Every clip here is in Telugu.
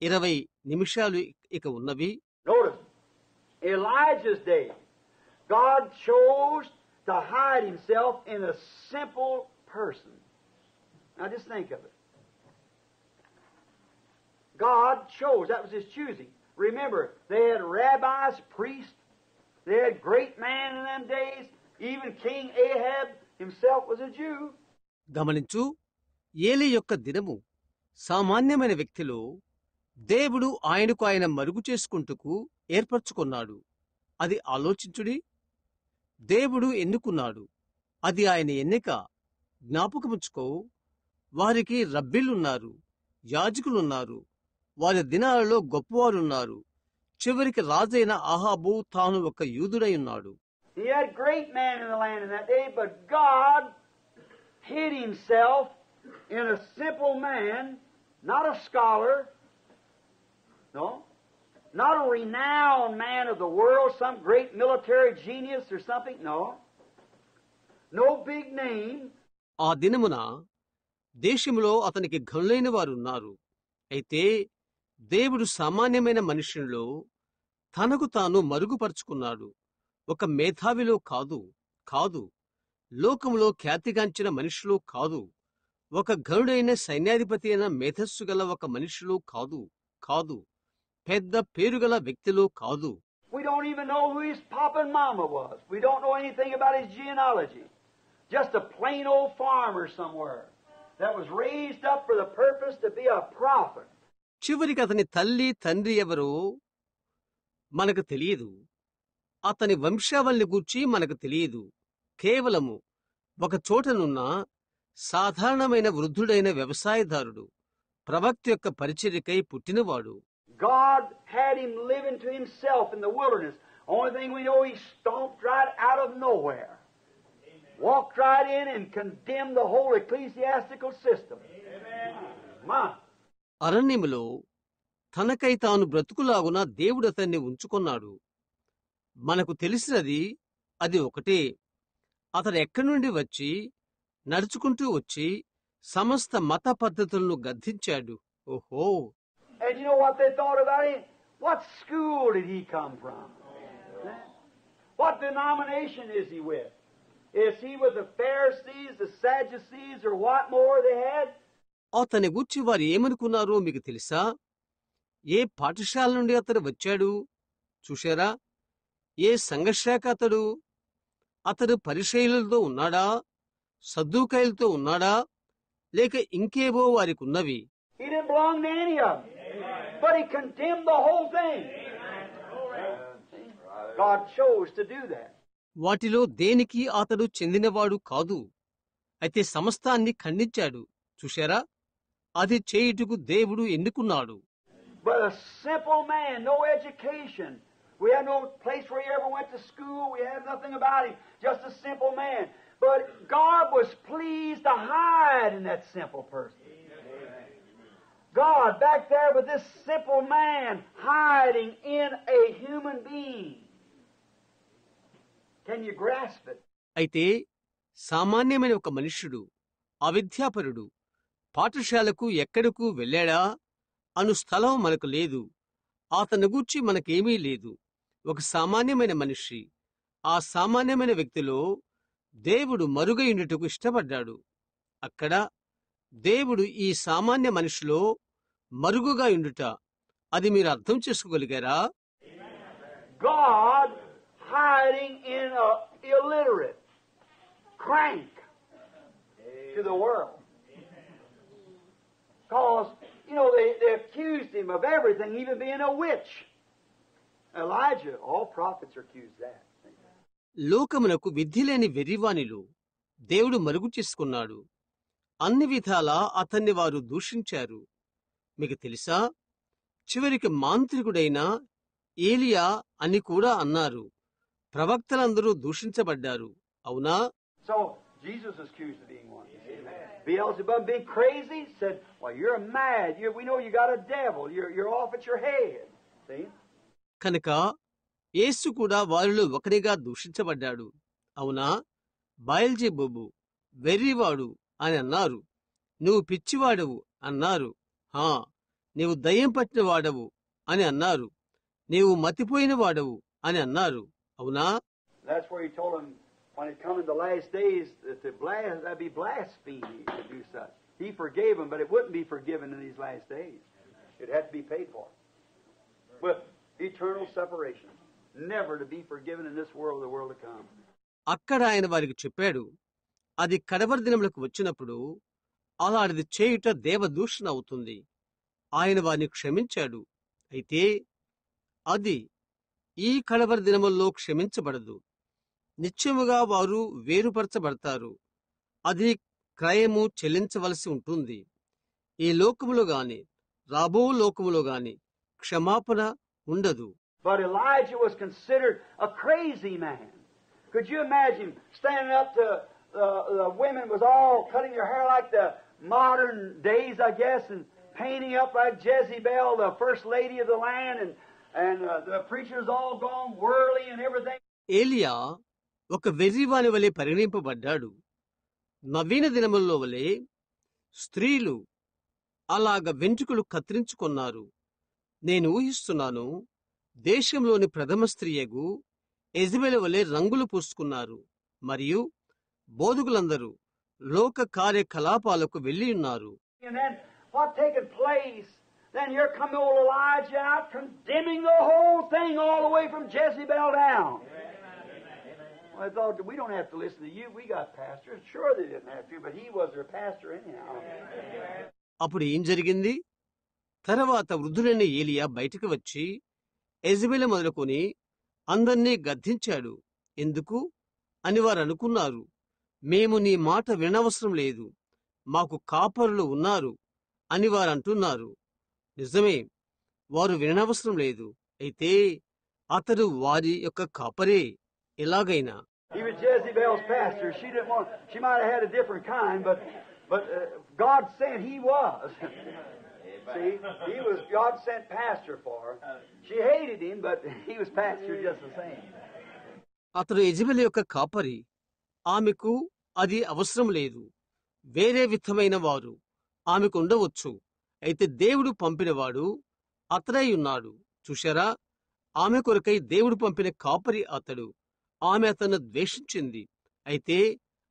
20 నిమిషాలు ఇక ఉన్నవి. Notice, Elijah's day, God chose to hide himself in a simple person. Now just think of it. God chose, that was his choosing. Remember, they had rabbis, priests, they had great men in them days. Even King Ahab himself was a Jew. గమనించు, ఏలీ యొక్క దినము సామాన్యమైన వ్యక్తిలో దేవుడు ఆయనకు ఆయన మరుగు చేసుకుంటూ ఏర్పరచుకున్నాడు. అది ఆలోచించుడి. దేవుడు ఎన్నుకున్నాడు. అది ఆయన ఎన్నిక. జ్ఞాపకముంచుకో, వారికి రబ్బీలున్నారు, యాజకులున్నారు, వారి దినాలలో గొప్పవారున్నారు. చివరికి రాజైన అహాబు తాను ఒక యూదుడై ఉన్నాడు. He had great men in the land in that day, but God hid himself in a simple man, not a scholar, no, not a renowned man of the world, some great military genius or something, no big name. ఆ దినమున దేశములో అతనికి ఘనులైన వారున్నారు. అయితే దేవుడు సామాన్యమైన మనుష్యునిలో తనకు తాను మరుగుపరుచుకున్నాడు. ఒక మేధావిలో కాదు, లోకములో ఖ్యాతిగాంచిన మనిషిలో కాదు, ఒక ఘనుడైన సైన్యాధిపతి అయిన మేధస్సు గల ఒక మనిషిలో కాదు, పెద్ద పేరుగల వ్యక్తిలో కాదు. We don't even know who his papa and mama was. We don't know anything about his genealogy. Just a plain old farmer somewhere that was raised up for the purpose to be a prophet. చివరికి అతని తల్లి తండ్రి ఎవరో మనకు తెలియదు. అతని వంశావళిని గూర్చి మనకు తెలియదు. కేవలము ఒక చోటనున్న సాధారణమైన వృద్ధుడైన వ్యవసాయదారుడు, ప్రవక్త యొక్క పరిచర్యకై పుట్టినవాడు. God had him living to himself in the wilderness. Only thing we know, he stomped right out of nowhere. Walked right in and condemned the whole ecclesiastical system. Amen. అరణ్యములో తనకై తాను బ్రతుకులాగున దేవుడు అతన్ని ఉంచుకున్నాడు. మనకు తెలిసినది అది ఒకటే. అతడు ఎక్కడి నుండి వచ్చి నడుచుకుంటూ వచ్చి సమస్త మత పద్ధతులను గద్దించాడు. ఓహో! And you know what they thought about him? What school did he come from? What denomination is he with? Is he with the Pharisees, the Sadducees, or what more they had? అతని గూర్చి వారు ఏమనుకున్నారో మీకు తెలుసా? ఏ పాఠశాల నుండి అతడు వచ్చాడు చూశారా? ఏ సంఘశాఖ అతడు పరిసయ్యులతో ఉన్నాడా, సద్దూకయ్యులతో ఉన్నాడా, లేక ఇంకేవో వారికున్నవి? He didn't belong to any of them, but he condemned the whole thing. God chose to do that. వాటిలో దేనికి అతడు చెందినవాడు కాదు. అయితే సమస్తాన్ని ఖండించాడు. చూశారా? అది చేయుటకు దేవుడు ఎన్నుకున్నాడు. But a simple man, no education. We have no place where he ever went to school. We have nothing about him. Just a simple man. But God was pleased to hide in that simple person. God back there with this simple man hiding in a human being. Can you grasp it? అయితే సామాన్యమైన ఒక మనుష్యుడు, అవిద్యాపరుడు, పాఠశాలకు ఎక్కడకు వెళ్ళాడా అను స్థలం మనకు లేదు. అతని గూర్చి మనకేమీ లేదు. ఒక సామాన్యమైన మనిషి. ఆ సామాన్యమైన వ్యక్తిలో దేవుడు మరుగయుండుటకు ఇష్టపడ్డాడు. అక్కడ దేవుడు ఈ సామాన్య మనిషిలో మరుగుగా ఉండుట, అది మీరు అర్థం చేసుకోగలిగారా? God hiding in a illiterate crank to the world. Because, you know, they accused him of everything, even being a witch. Elijah, all prophets are accused of that. లోకమునకు విద్యలేని వెర్రివానిలో దేవుడు మరుగు చేసుకున్నాడు. అన్ని విధాలా అతన్ని వారు దూషించారు. మీకు తెలుసా? చివరికి మాంత్రికుడైన ఏలియా అని కూడా అన్నారు. ప్రవక్తలందరూ దూషించబడ్డారు. అవునా? So Jesus was accused of being one. Beelzebub being crazy said, "Well, you're mad. We know you got a devil. You're off at your head." See? కనుక యేసు కూడా వారిలో ఒకరిగా దూషించబడ్డాడు. అవునా? బయల్జెబూబు వెర్రివాడు అని అన్నారు. నువ్వు పిచ్చివాడవు అన్నారు. హా, నీవు దయ్యం పట్టిన వాడవు అని అన్నారు, నీవు మతిపోయిన వాడవు అని అన్నారు. అవునా? That's where he told him when it come in the last days that that'd be blasphemy to do such. He forgave them, but it wouldn't be forgiven in these last days. It had to be paid for with eternal separation, never to be forgiven in this world, the world to come. అక్కడ ఆయన వారికి చెప్పాడు, అది కడవరి దినములకు వచ్చినప్పుడు అలాంటిది చేయుట దేవదూషణ అవుతుంది. ఆయన వారిని క్షమించాడు, అయితే అది ఈ కడవరి దినముల్లో క్షమించబడదు. నిత్యముగా వారు వేరుపరచబడతారు. అది క్రయము చెల్లించవలసి ఉంటుంది. ఈ లోకములో గాని రాబో లోకములో గాని క్షమాపణ ఉండదు. But Elijah was considered a crazy man. Could you imagine standing up to the women was all cutting their hair like the modern days, I guess, and painting up like Jezebel, the first lady of the land, and the preachers all gone whirly and everything. ఏలియా ఒక వెర్రివాని వలె పరిగణింపబడ్డాడు. నవీన దినముల్లో వలె స్త్రీలు అలాగ వెంట్రుకలు కత్తిరించుకున్నారు. నేను ఊహిస్తున్నాను, దేశంలోని ప్రథమ స్త్రీయగు యెజబెలు వలె రంగులు పూసుకున్నారు. మరియు బోధకులందరూ లోక కార్యకలాపాలకు వెళ్లి ఉన్నారు. And then what taken place? Then here come old Elijah out condemning the whole thing all the way from Jezebel down. I thought, we don't have to listen to you. We got pastors. Sure they didn't have to, but he was their pastor anyhow. అప్పుడు ఏం జరిగింది? తర్వాత వృద్ధుడైన ఏలియా బయటకు వచ్చి యెజబెలు మొదలుకొని అందర్నీ గద్దించాడు. ఎందుకు అని వారు అనుకున్నారు. మేము నీ మాట వినవసరం లేదు, మాకు కాపరులు ఉన్నారు అని వారు అంటున్నారు. నిజమే, వారు వినవసరం లేదు, అయితే అతడు వారి యొక్క కాపరే. ఎలాగైనా He was Jezebel's pastor. She didn't want. She might have had a different kind, but God said he was. See, he was God sent pastor for her. She hated him, but he was pastor just the same. అతడు యెజబెలు యొక్క కాపరి. ఆమెకు అది అవసరం లేదు. వేరే విధమైన వారు ఆమెకు ఉండవచ్చు, అయితే దేవుడు పంపినవాడు అతడై ఉన్నాడు. చూశారా, ఆమె కొరకై దేవుడు పంపిన కాపరి అతడు. ఆమె అతను ద్వేషించింది, అయితే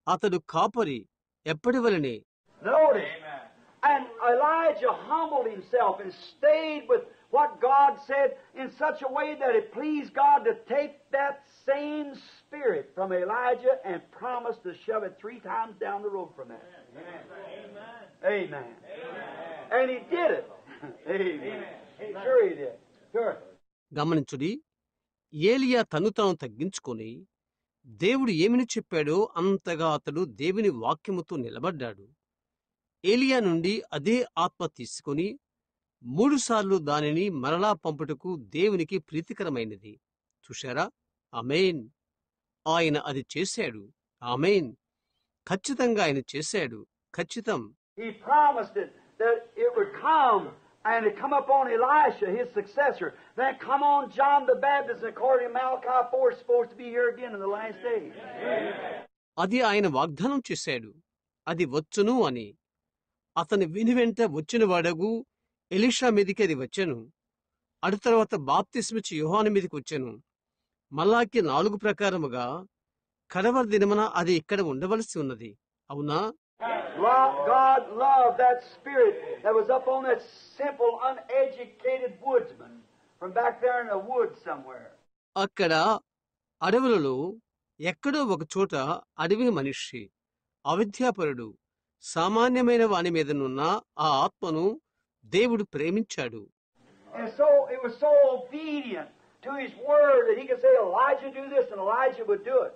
అతడు కాపరి ఎప్పటి వలనే. Notice, and Elijah humbled himself and stayed with what God said in such a way that it pleased God to take that same spirit from Elijah and promise to shove it 3 times down the road from that. Amen. And he did it. Amen. Sure he did. Sure. గమనించుడి, ఏలియా తను తాను తగ్గించుకొని దేవుడు ఏమని చెప్పాడో అంతగా అతడు దేవుని వాక్యముతో నిలబడ్డాడు. ఏలియా నుండి అదే ఆత్మ తీసుకొని 3 సార్లు దానిని మరలా పంపుటకు దేవునికి ప్రీతికరమైనది. చూశారా? ఆమేన్. ఆయన అది చేశాడు. ఆమేన్. ఖచ్చితంగా ఆయన చేశాడు. ఖచ్చితం. He promised it that it would come and it come upon Elisha, his successor. Then come on John the Baptist, according to Malachi 4, is supposed to be here again in the last days. అది ఆయన వాగ్దానం చేశాడు. అది వచ్చును అని. అతని విని వెంట వచ్చిన వాడగు ఎలీషా మీదికి అది వచ్చెను. అటు తర్వాత బాప్తిస్మిచ్చి యోహాను మీదికి వచ్చెను. మలాకి 4 ప్రకారముగా కడవరి దినమున అది ఇక్కడ ఉండవలసి ఉన్నది. అవునా? God loved that spirit that was up on that simple, uneducated woodsman from back there in the woods somewhere. అక్కడ అడవులలో ఎక్కడో ఒక చోట అడవి మనిషి, అవిద్యాపరుడు, సామాన్యమైన వాని మీదనున్న ఆ ఆత్మను దేవుడు ప్రేమించాడు. And so it was so obedient to his word that he could say, Elijah do this, and Elijah would do it.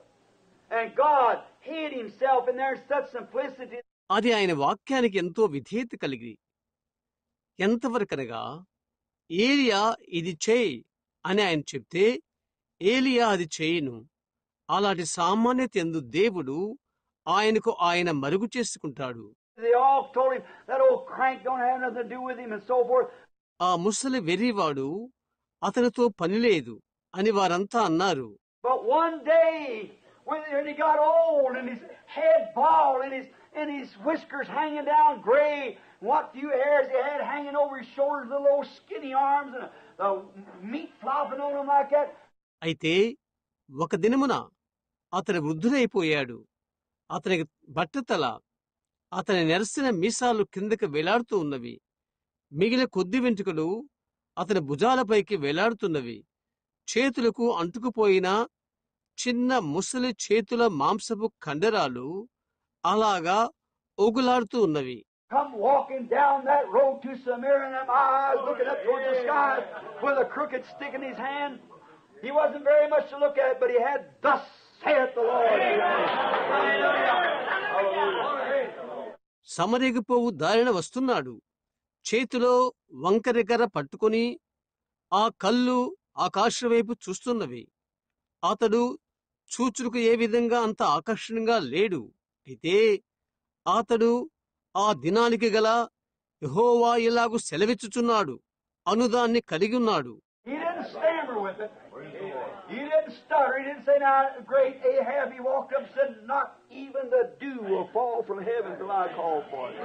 And God hid himself in there in such simplicity. అది ఆయన వాక్యానికి ఎంతో విధేయత కలిగి, ఎంతవరకనగా ఏలియా ఇది చేయి అని ఆయన చెప్తే ఏలియా అది చేయను. అలాంటి సామాన్యత యందు దేవుడు ఆయనకు ఆయన మరుగు చేసుకుంటాడు. They all told him that old crank don't have nothing to do with him and so forth. ఆ ముసలి వెర్రివాడు అతనితో పని లేదు అని వారంతా అన్నారు. But one day, when he got old and his head bald and his whiskers hanging down gray, what few hairs he had hanging over his shoulders, little old skinny arms, and the meat flopping on him like that. అయితే ఒక దినమున అతడు వృద్ధుడైపోయాడు. అతని బట్టతల, అతని నెరసిన మీసాలు కిందకి వేలాడుతూ ఉన్నవి. మిగిలిన కొద్ది వెంట్రుకలు అతని భుజాలపైకి వేలాడుతున్నవి. చేతులకు అంటుకుపోయిన చిన్న ముసలి చేతుల మాంసపు కండరాలు అలాగా ఓగులాడుతూ ఉన్నవి. Come walking down that road to Samaria, and them eyes looking up towards the sky with a crooked stick in his hand. He wasn't very much to look at, but he had, "Thus saith the Lord." సమరేగిపోవు దారిన వస్తున్నాడు. చేతిలో వంకరెగర పట్టుకొని ఆ కళ్ళు ఆకాశం వైపు చూస్తున్నవి. అతడు చూచుటకు ఏ విధంగా అంత ఆకర్షణీయంగా లేడు. అయితే అతడు ఆ దినానికి గల యెహోవా ఇలాగు సెలవిచ్చుచున్నాడు అనుదాన్ని కలిగి ఉన్నాడు. He didn't stammer with it. He didn't stutter. He didn't say, "Now, great Ahab," he walked up and said, "Not even the dew will fall from heaven till I call for it."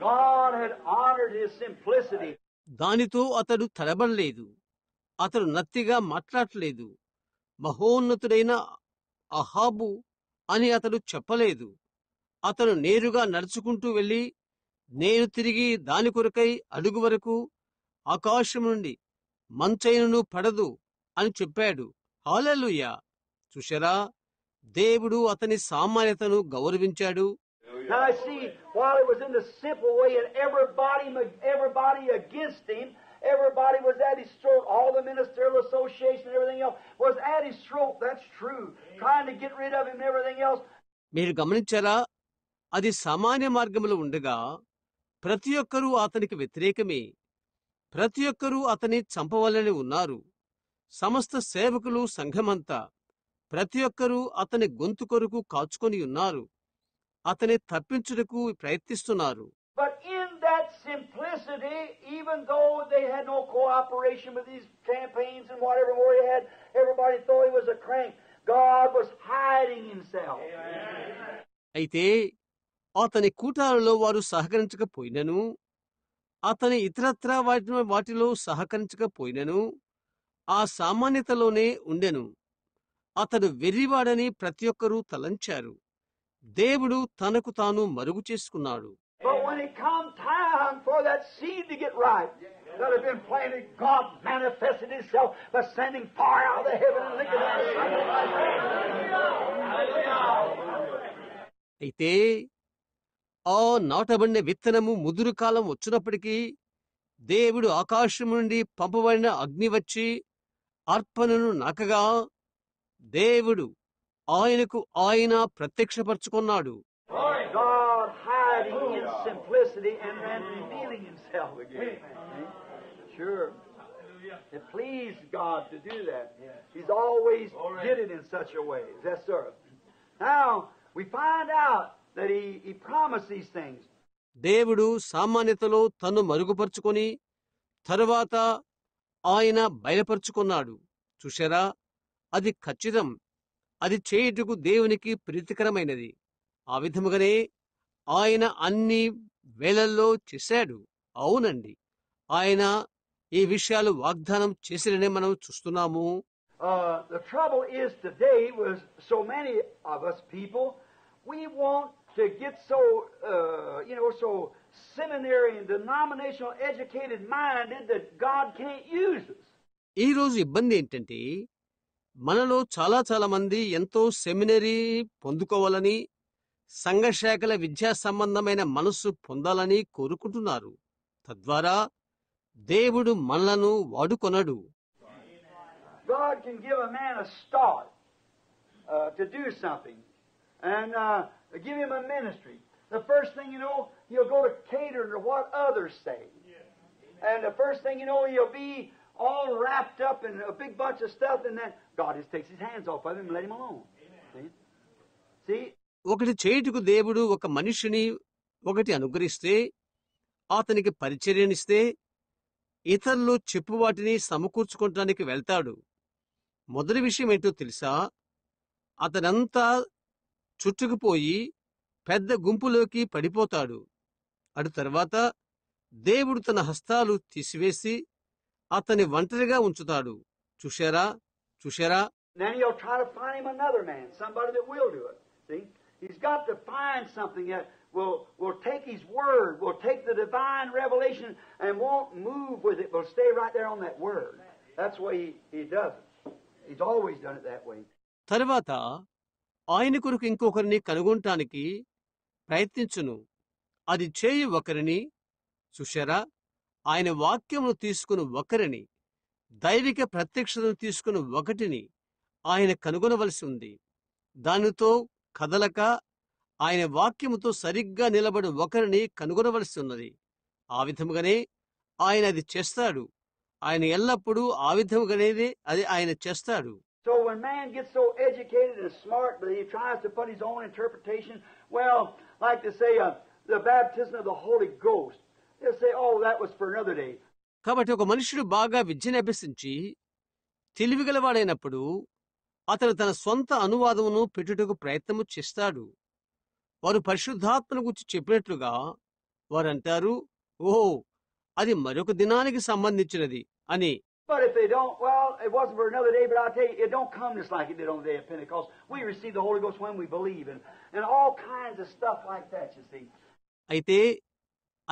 God had honored his simplicity. దానితో అతడు తడబడలేదు. అతడు నత్తిగా మాట్లాడలేదు. మహోన్నతుడైన అహాబు అని అతడు చెప్పలేదు. అతను నేరుగా నడుచుకుంటూ వెళ్ళి, నేను తిరిగి దాని కొరకై అడుగు వరకు ఆకాశం నుండి మంచైనను పడదు అని చెప్పాడు. హల్లెలూయా! చూశారా, దేవుడు అతని సామాన్యతను గౌరవించాడు. Now I see, while it was in the simple way, and everybody against him, everybody was at his throat, all the ministerial association and everything else was at his throat, that's true, trying to get rid of him and everything else. మీరు గమనించారా, అది సామాన్య మార్గంలో ఉండగా ప్రతి ఒక్కరూ అతనికి వ్యతిరేకమే. ప్రతి ఒక్కరూ అతని చంపవలని ఉన్నారు. సమస్త సేవకులు, సంఘమంతా ప్రతి ఒక్కరూ అతని గొంతు కొరకు కాచుకొని ఉన్నారు. అతని తప్పించుటకు ప్రయత్నిస్తున్నారు. But in that simplicity, even though they had no cooperation with these campaigns and whatever more he had, everybody thought he was a crank. God was hiding himself. అయితే అతని కూటాలలో వారు సహకరించకపోయినను, అతని ఇతరత్రా వాటిలో సహకరించకపోయినను, ఆ సామాన్యతలోనే ఉండెను. అతడు వెర్రివాడని ప్రతి ఒక్కరూ తలంచారు. దేవుడు తనకు తాను మరుగు చేసుకున్నాడు. But when it come time for that seed to get ripe, that had been planted, God manifested himself by sending fire out of the heaven and licking out the sun. అయితే ఆ నాటబడిన విత్తనము ముదురు కాలం వచ్చినప్పటికీ దేవుడు ఆకాశం నుండి పంపబడిన అగ్ని వచ్చి అర్పణను నాకగా దేవుడు ఆయనకు ఆయన ప్రత్యక్షపరచుకున్నాడు. God hiding in simplicity and then revealing himself again. Sure. It pleased God to do that. He's always did it in such a way. Yes, sir. Now, we find out that he promised these things. దేవుడు సామాన్యతలో తను మరుగుపరుచుకొని తరువాత ఆయన బయలుపరుచుకున్నాడు. చూశారా, అది ఖచ్చితం. అది చేయుటకు దేవునికి ప్రీతికరమైనది. ఆ విధముగానే ఆయన అన్ని వేళల్లో చేశాడు. అవునండి, ఆయన ఈ విషయాలు వాగ్దానం చేసిననే మనం చూస్తున్నాము. The trouble is today with so many of us people, we want to get so, so seminary and denominational educated minded that God can't use us. ఈ రోజు ఇబ్బంది ఏంటంటే, మనలో చాలా మంది ఎంతో సెమినరీ పొందుకోవాలని, సంఘశాఖల విద్యా సంబంధమైన మనస్సు పొందాలని కోరుకుంటున్నారు. తద్వారా దేవుడు మనలను వాడుకొనడు. God can give a man a start to do something and give him a ministry. The first thing you know, he'll go to cater to what others say. And the first thing you know, he'll be all wrapped up in a big bunch of stuff, and then God just takes his hands off of him and let him alone. See? ఒకటి చేయుటకు దేవుడు ఒక మనిషిని ఒకటి అనుగ్రహిస్తే, అతనికి పరిచర్యనిస్తే, ఇతరులు చెప్పు వాటిని సమకూర్చుకోవటానికి వెళ్తాడు. మొదటి విషయం ఏంటో తెలుసా? అతనంతా చుట్టుకుపోయి పెద్ద గుంపులోకి పడిపోతాడు. అటు తర్వాత దేవుడు తన హస్తాలు తీసివేసి అతని ఒంటరిగా ఉంచుతాడు. చూశారా చూశారా? Then he'll try to find him another man, somebody that will do it. See? He's got to find something that will take his word, will take the divine revelation and won't move with it, will stay right there on that word. That's the way he does it. He's always done it that way. తర్వాత ఆయన కొరకు ఇంకొకరిని కనుగొనటానికి ప్రయత్నించును. అది చేయు ఒకరిని, చూశారా, ఆయన వాక్యమును తీసుకుని ఒకరిని, దైవిక ప్రత్యక్షతను తీసుకుని ఒకటిని ఆయన కనుగొనవలసి ఉంది. దానితో కదలక ఆయన వాక్యముతో సరిగ్గా నిలబడి ఒకరిని కనుగొనవలసి ఉన్నది. ఆ విధముగానే ఆయన అది చేస్తాడు. ఆయన ఎల్లప్పుడూ ఆ విధముగానే అది ఆయన చేస్తాడు. So when man gets so educated and smart, but he tries to put his own interpretation, well, like to say the baptism of the Holy Ghost, they'll say, oh, that was for another day. కాబట్టి ఒక మనుషుడు బాగా విద్యను అభ్యసించి తెలివిగలవాడైనప్పుడు అతను తన సొంత అనువాదమును పెట్టుటకు ప్రయత్నము చేస్తాడు. వారు పరిశుద్ధాత్మను గురించి చెప్పినట్లుగా వారంటారు, ఓహో, అది మరొక దినానికి సంబంధించినది అని. But if they don't, well, it wasn't for another day, but I'll tell you, it don't come just like it did on the day of Pentecost. We receive the Holy Ghost when we believe, and all kinds of stuff like that, you see. అయితే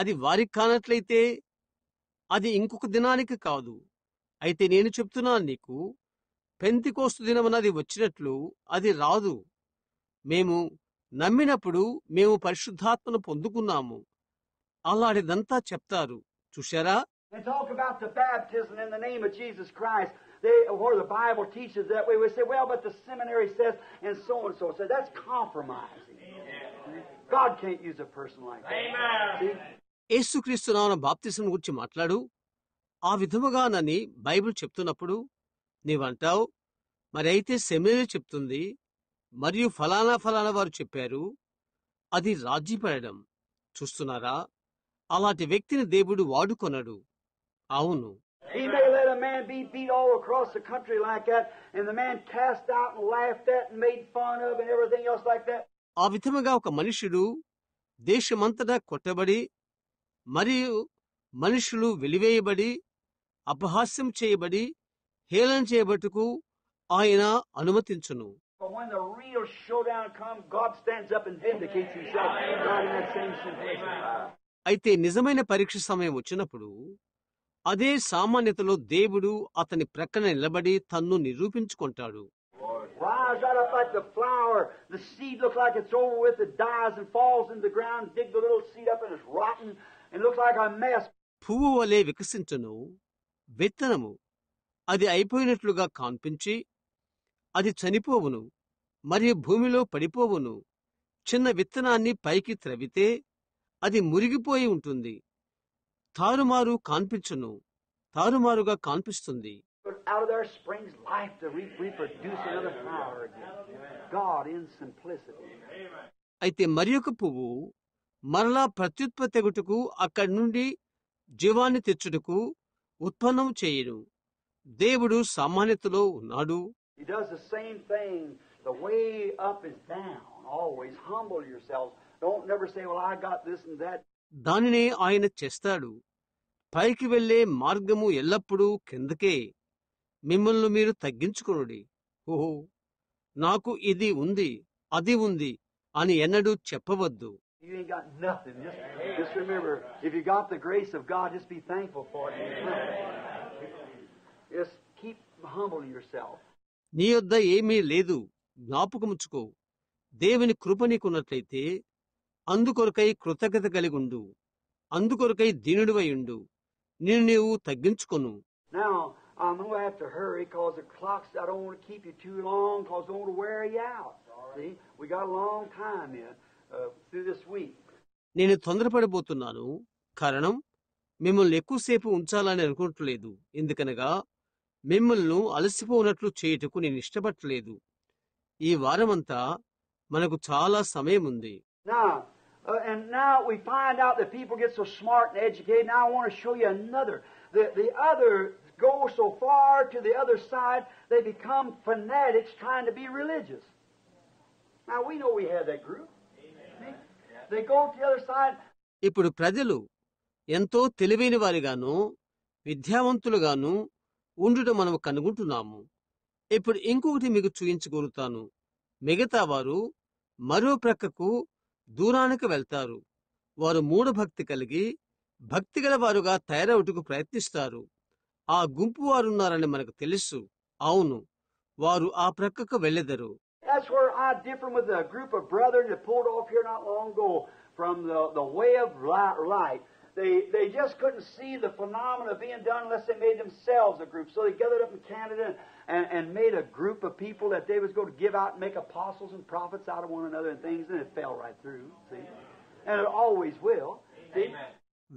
అది వారికి కానట్లయితే అది ఇంకొక దినానికి కాదు. అయితే నేను చెప్తున్నాను నీకు, పెంతెకోస్తు దినమన్నది వచ్చినట్లు అది రాదు. మేము నమ్మినప్పుడు మేము పరిశుద్ధాత్మను పొందుకున్నాము. అలాంటిదంతా చెప్తారు. చూశారా? And talk about the baptism in the name of Jesus Christ, where the Bible teaches that way. We say, well, but the seminary says, and so. So that's compromising. God can't use a person like that. Amen. యేసుక్రీస్తు నామమున బాప్తిసం గురించి మాట్లాడు, ఆ విధముగానని బైబిల్ చెప్తున్నప్పుడు నీవంటావు, మరి అయితే సెమినరీ చెప్తుంది, మరియు ఫలానా వారు చెప్పారు, అది రాజీపడడం. చూస్తున్నారా? అలాంటి వ్యక్తిని దేవుడు వాడుకొనడు. అవును, He may let a man be beat all across the country like that, and the man cast out and laughed at and made fun of and everything else like that. ఆ విధముగా ఒక మనుషుడు దేశమంతటా కొట్టబడి మరియు మనుషులు వెలివేయబడి అపహాస్యం చేయబడి హేళన చేయబట్టుకు ఆయన అనుమతించును. But when the real showdown comes, God stands up and vindicates himself right in that same situation. అయితే నిజమైన పరీక్ష సమయం వచ్చినప్పుడు అదే సామాన్యతలో దేవుడు అతని ప్రక్కన నిలబడి తన్ను నిరూపించుకుంటాడు. Rise right up like the flower. The seed looks like it's over with. It dies and falls in the ground. Dig the little seed up and it's rotten and looks like a mess. పువ్వు వలె వికసించును. విత్తనము అది అయిపోయినట్లుగా కాన్పించి అది చనిపోవును మరియు భూమిలో పడిపోవును. చిన్న విత్తనాన్ని పైకి త్రవితే అది మురిగిపోయి ఉంటుంది. తారుమారుగా కాన్పిస్తుంది. But out of there springs life to reproduce another flower again. God in simplicity. అయితే మరి ఒక పువ్వు మరలా ప్రత్యుత్పత్తి అగుటకు అక్కడి నుండి జీవాన్ని తెచ్చుటకు ఉత్పన్నం చేయును. దేవుడు సామాన్యతలో ఉన్నాడు. He does the same thing. The way up is down. Always humble yourselves. Don't never say, well, I got this and that. దానినే ఆయన చేస్తాడు. పైకి వెళ్లే మార్గము ఎల్లప్పుడూ కిందకే. మిమ్మల్ని మీరు తగ్గించుకొనుడి. ఓహో, నాకు ఇది ఉంది, అది ఉంది అని ఎన్నడూ చెప్పవద్దు. You ain't got nothing. Just remember, if you got the grace of God, just be thankful for it. Just keep humbling yourself. నీ యొద్ద ఏమీ లేదు, జ్ఞాపకముచ్చుకో. దేవుని కృప నీకున్నట్లయితే అందుకొరకై కృతజ్ఞత కలిగుండు. అందుకొరకై దీనుడివైయుండు. నిన్ను నీవు తగ్గించుకొను. Now, I'm going to have to hurry because the clocks, I don't want to keep you too long because I don't want to wear you out. See, we got a long time in through this week. నేను తొందరపడిపోతున్నాను. కారణం మిమ్మల్ని ఎక్కువసేపు ఉంచాలని అనుకోవట్లేదు. ఎందుకనగా మిమ్మల్ని అలసిపోనట్లు చేయుటకు నేను ఇష్టపడలేదు. ఈ వారమంతా మనకు చాలా సమయం ఉంది. And now we find out that people get so smart and educated. Now I want to show you another. The other go so far to the other side, they become fanatics trying to be religious. Now we know we have that group. Amen. They go to the other side. ఇప్పుడు ప్రజలు ఎంతో తెలివైన వారిగాను విద్యావంతులుగాను ఉండుట మనం కనుగొంటున్నాము. ఇప్పుడు ఇంకొకటి మీకు చూయించగలుగుతాను. మిగతా వారు మరో ప్రక్కకు దూరానికి వెళ్తారు. వారు మూఢభక్తి కలిగి భక్తిగల వారుగా తయారవుటకు ప్రయత్నిస్తారు. ఆ గుంపు వారున్నారని మనకు తెలుసు. అవును, వారు ఆ ప్రక్కకు వెళ్ళెదరు. That's where I differ with a group of brethren that pulled off here not long ago from the way of light. They just couldn't see the phenomena being done unless they made themselves a group. So they gathered up in Canada and made a group of people that they was going to give out and make apostles and prophets out of one another and things, and it fell right through. See? And it always will. See?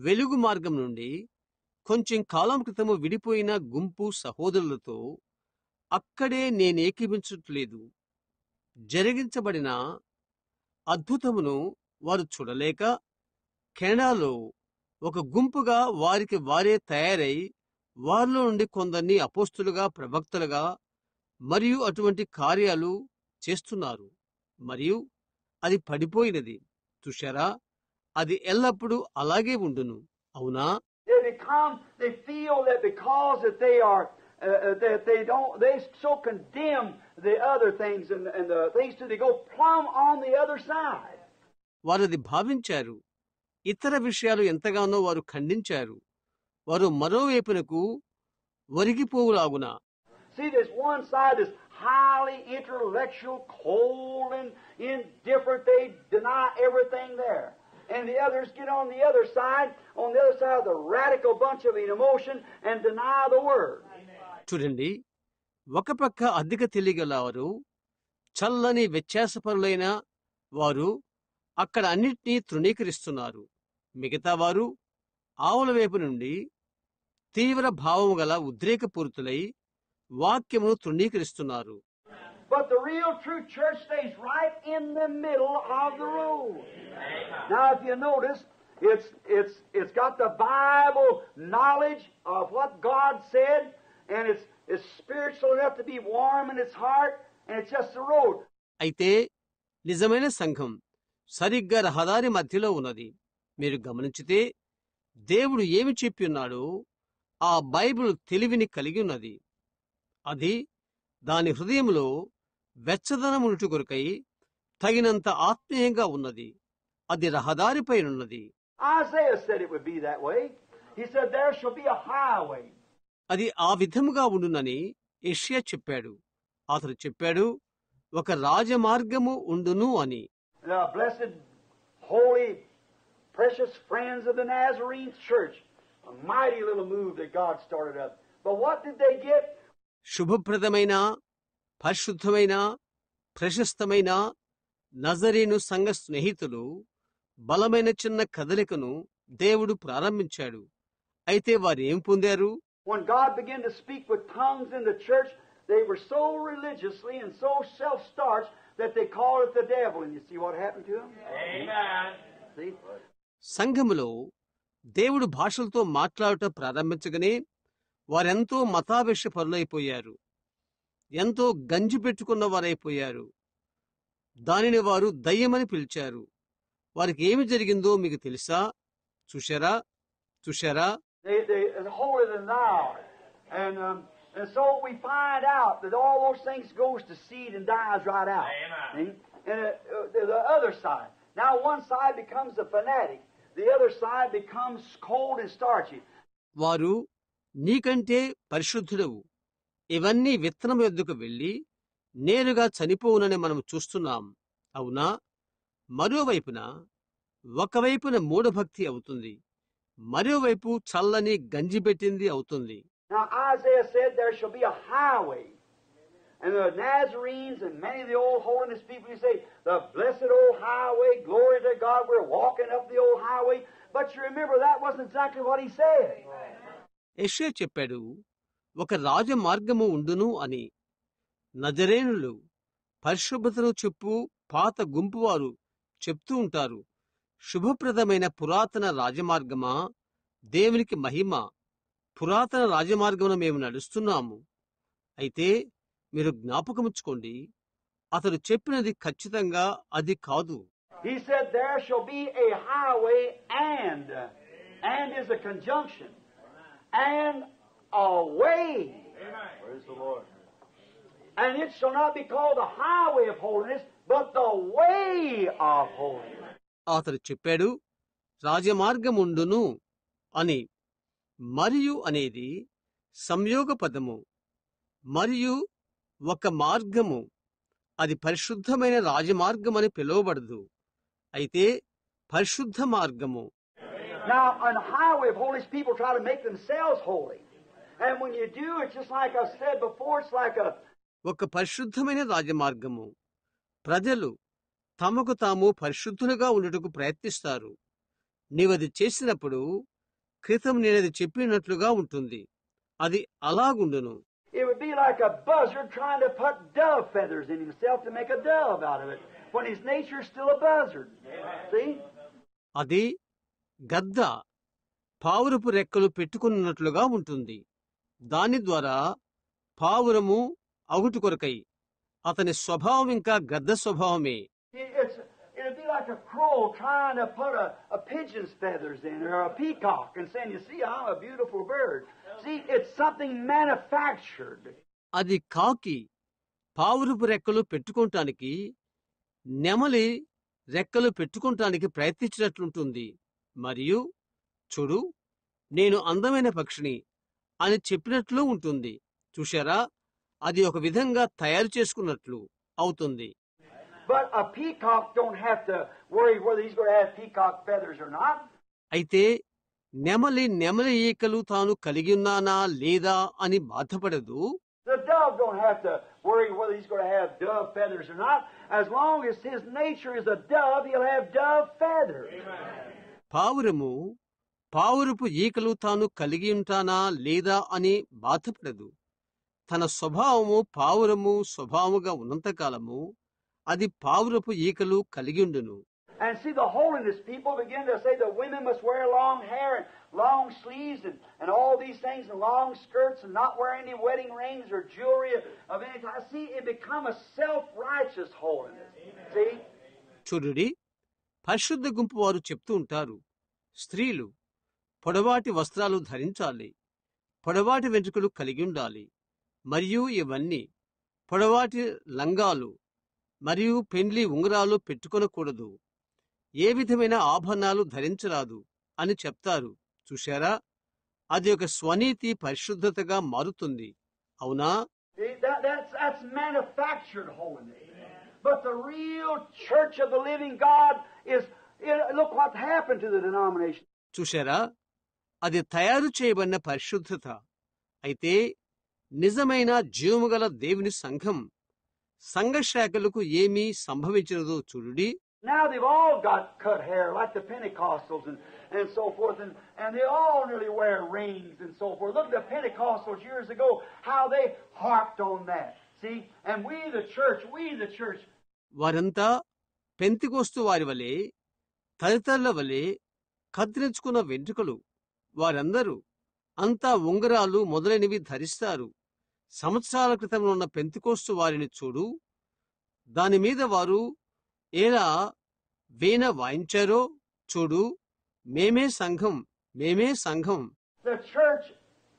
వెలుగు మార్గం నుండి కొంచెం కాలం క్రితము విడిపోయిన గుంపు సహోదరులతో అక్కడే నేనేకీపించట్లేదు. జరిగించబడిన అద్భుతమును వారు చూడలేక కెనడాలో ఒక గుంపుగా వారికి వారే తయారై వారిలో నుండి కొందరిని అపోస్తులుగా ప్రవక్తలుగా మరియు అటువంటి కార్యాలు చేస్తున్నారు. మరియు అది పడిపోయినది. చూశారా, అది ఎల్లప్పుడూ అలాగే ఉండును. అవునా? They feel that because that they are that they so condemn the other things and the things that they go plumb on the other side. వారు అది భావించారు. ఇతర విషయాలు ఎంతగానో వారు ఖండించారు. వారు మరోవైపునకు ఒరిగిపోవులాగున. See, this one side is highly intellectual, cold and indifferent. They deny everything there. And the others get on the other side of the radical bunch of emotion and deny the word. చూడండి, ఒక పక్క అధిక తెలియగలవారు, చల్లని వ్యత్యాసపరులైన వారు అక్కడ అన్నిటినీ తృణీకరిస్తున్నారు. మిగతా వారు ఆవుల వైపు నుండి తీవ్ర భావము గల ఉద్రేకపూరితులై వాక్యమును తృణీకరిస్తున్నారు. But the real true church stays right in the middle of the road. Now, if you notice, it's got the Bible knowledge of what God said, and it's spiritual enough to be warm in its heart, and it's just the road. అయితే నిజమైన సంఘం సరిగ్గా రహదారి మధ్యలో ఉన్నది. మీరు గమనించితే దేవుడు ఏమి చెప్పి ఉన్నాడో ఆ బైబిల్ తెలివిని కలిగి ఉన్నది. అది దాని హృదయంలో వెచ్చదనమునుట కొరకై తగినంత ఆత్మీయంగా ఉన్నది. అది రహదారిపైనున్నది. Isaiah said it would be that way. He said there shall be a highway. అది ఆ విధముగా ఉండునని యెషయా చెప్పాడు. అతడు చెప్పాడు, ఒక రాజమార్గము ఉండును అని. The blessed, holy, precious friends of the Nazarene church, a mighty little move that God started up. But what did they get? శుభప్రదమైన, పరిశుద్ధమైన, ప్రశస్తమైన నజరేను సంఘ స్నేహితులు బలమైన చిన్న కదలికను దేవుడు ప్రారంభించాడు. అయితే వారేం పొందారు? When God began to speak with tongues in the church, they were so religiously and so self-starched that they called it the devil. And you see what happened to them? Amen. See? సంఘములో దేవుడు భాషలతో మాట్లాడటం ప్రారంభించగానే వారెంతో మతావేశ పరులైపోయారు. ఎంతో గంజి పెట్టుకున్న వారైపోయారు. దానిని వారు దయ్యమని పిలిచారు. వారికి ఏమి జరిగిందో మీకు తెలుసా? చూశారా? They holier than thou. And so we find out that all those things goes to seed and dies right out. Amen. And the other side. Now one side becomes a fanatic. The other side becomes cold and starchy. వారు నీకంటే పరిశుద్ధుడవు, ఇవన్నీ విత్తనం యొద్దకు వెళ్లి నేరుగా చనిపోవునని మనం చూస్తున్నాం. అవునా? మరోవైపున ఒకవైపున మూఢభక్తి అవుతుంది, మరోవైపు చల్లని గంజిపెట్టింది అవుతుంది. Now Isaiah said there shall be a highway. And the Nazarenes and many of the old holiness people, you say, the blessed old highway, glory to God, we're walking up the old highway. But you remember that wasn't exactly what he said. యెషయా చెప్పాడు, ఒక రాజమార్గము ఉండును అని. నజరేనులు పరిశుభ్రతను చెప్పు పాత గుంపువారు చెప్తూ ఉంటారు. శుభప్రదమైన పురాతన రాజమార్గమా, దేవునికి మహిమ, పురాతన రాజమార్గమున మేము నడుస్తున్నాము. అయితే మీరు జ్ఞాపకముచ్చుకోండి, అతడు చెప్పినది ఖచ్చితంగా అది కాదు. He said, there shall be a highway and is a conjunction, and a way. Praise the Lord. And it shall not be called the highway of holiness, but the way of holiness. అతడు చెప్పాడు, రాజమార్గముండును అని. మరియు అనేది సంయోగ పదము. మరియు ఒక మార్గము, అది పరిశుద్ధమైన రాజమార్గమని పిలువబడదు, అయితే పరిశుద్ధ మార్గము. Now, on the highway of holiness, people try to make themselves holy. And when you do, it's just like I've said before, it's like ఒక పరిశుద్ధమైన రాజమార్గము, ప్రజలు తమకు తాము పరిశుద్ధులుగా ఉండుటకు ప్రయత్నిస్తారు. నీవది చేసినప్పుడు క్రితం నేనది చెప్పినట్లుగా ఉంటుంది, అది అలాగుండును. It would be like a buzzard trying to put dove feathers in himself to make a dove out of it, when his nature is still a buzzard. See? అది గద్ద పావురపు రెక్కలు పెట్టుకున్నట్లుగా ఉంటుంది. దాని ద్వారా పావురము అగుటు కొరకై. అతని స్వభావం ఇంకా గద్ద స్వభావమే. It'd be like a crow trying to put a pigeon's feathers in, or a peacock, and saying, you see, I'm a beautiful bird. See, it's something manufactured. అది కాకి పావురపు రెక్కలు పెట్టుకుంటానికి, నెమలి రెక్కలు పెట్టుకుంటానికి ప్రయత్నించినట్లుంటుంది. మరియు చూడు, నేను అందమైన పక్షిని అని చెప్పినట్లు ఉంటుంది. చూశారా, అది ఒక విధంగా తయారు చేసుకున్నట్లు అవుతుంది. But a peacock don't have to worry whether he's going to have peacock feathers or not. అయితే నెమలి ఈకలు తాను కలిగి ఉన్నానా లేదా అని బాధపడదు. The dove don't have to worry whether he's going to have dove feathers or not. As long as his nature is a dove, he'll have dove feathers. పావురము పావురపు ఈకలు తాను కలిగి ఉంటానా లేదా అని బాధపడదు. తన స్వభావము పావురము స్వభావముగా ఉన్నంతకాలము అది పావురపు ఈకలు కలిగి ఉండును. And see, the holiness people begin to say the women must wear long hair and long sleeves and all these things and long skirts and not wear any wedding rings or jewelry of any type. See, it become a self-righteous holiness. See? చూడుడి, పరిశుద్ధ గుంపు వారు చెప్తూ ఉంటారు, స్త్రీలు పొడవాటి వస్త్రాలు ధరించాలి, పొడవాటి వెంట్రుకలు కలిగి ఉండాలి, మరియు ఇవన్నీ పొడవాటి లంగాలు మరియు పెండ్లి ఉంగరాలు పెట్టుకొనకూడదు, ఏ విధమైన ఆభరణాలు ధరించరాదు అని చెప్తారు. చూశారా, అది ఒక స్వనీతి పరిశుద్ధతగా మారుతుంది. అవునా? That's manufactured holiness. But the real church of the living God is, look what happened to the denomination. చూశారా, అది తయారు చేయబడిన పరిశుద్ధత. అయితే నిజమైన జీవముగల దేవుని సంఘం, సంఘ శాఖలకు ఏమీ సంభవించినదో చూడుడి. Now they've all got cut hair like the Pentecostals and so forth, and they all nearly wear rings and so forth. Look at the Pentecostals years ago, how they harped on that. See? And we the church. వారంతా పెంతెకోస్తు వారి వలె, తదితరుల వలె కత్తిరించుకున్న వెంట్రుకలు, వారందరూ అంతా ఉంగరాలు మొదలైనవి ధరిస్తారు. సంవత్సరాల క్రితం ఉన్న పెంతెకోస్తు వారిని చూడు, దానిమీద వారు ఎలా వీణ వాయించారో చూడు. మేమే సంఘం, మేమే సంఘం. The church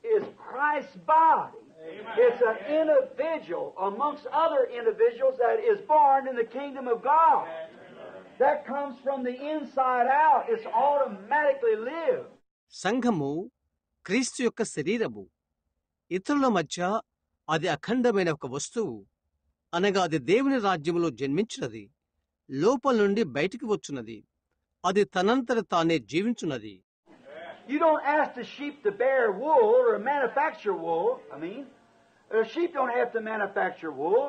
is Christ's body. Amen. It's an individual amongst other individuals that is born in the kingdom of God. That comes from the inside out. It's automatically lived. సంఘము క్రీస్తు యొక్క శరీరము. ఇతరుల మధ్య అది అఖండమైన ఒక వస్తువు, అనగా అది దేవుని రాజ్యములో జన్మించినది, లోపల నుండి బయటికి వచ్చున్నది, అది తనంతట తానే జీవించున్నది. You don't ask the sheep to bear wool or manufacture wool. The sheep don't have to manufacture wool.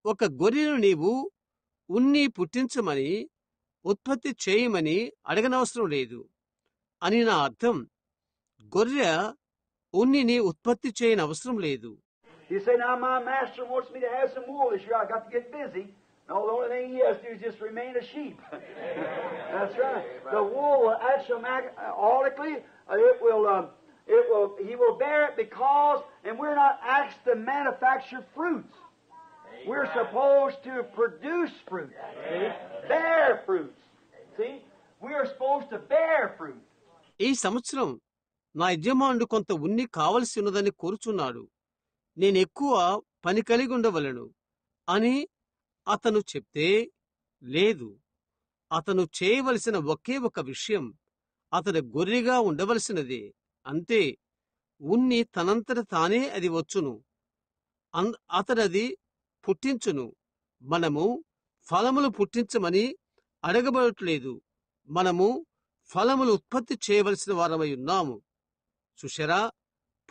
ఒక గొర్రెను నీవు ఉన్ని పుట్టించమని, ఉత్పత్తి చేయమని అడగనవసరం లేదు అని నా అర్థం. గొర్రె ఉన్నిని ఉత్పత్తి చేయనవసరం లేదు. You say, now my master wants me to have some wool this year. I got to get busy. No, the only thing he has to do is just remain a sheep. That's right. The wool will automatically, he will bear it because, and we're not asked to manufacture fruits. We're supposed to produce fruit, bear fruits. See, we are supposed to bear fruit. ఈ సంవత్సరం నా యజమానుడు కొంత ఉన్ని కావలసి ఉన్నదని కోరుచున్నాడు. నేనెక్కువ పని కలిగి ఉండవలను అని అతను చెప్తే, లేదు, అతను చేయవలసిన ఒకే ఒక విషయం అతను గొర్రెగా ఉండవలసినదే. అంతే. ఉన్ని తనంతట తానే అది వచ్చును. అతడది పుట్టించును. మనము ఫలములు పుట్టించమని అడగబడట్లేదు. మనము ఫలములు ఉత్పత్తి చేయవలసిన వారమై ఉన్నాము. చూశారా,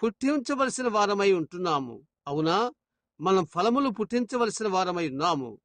పుట్టించవలసిన వారమై ఉంటున్నాము. అవునా, మనం ఫలములు పుట్టించవలసిన వారమై ఉన్నాము.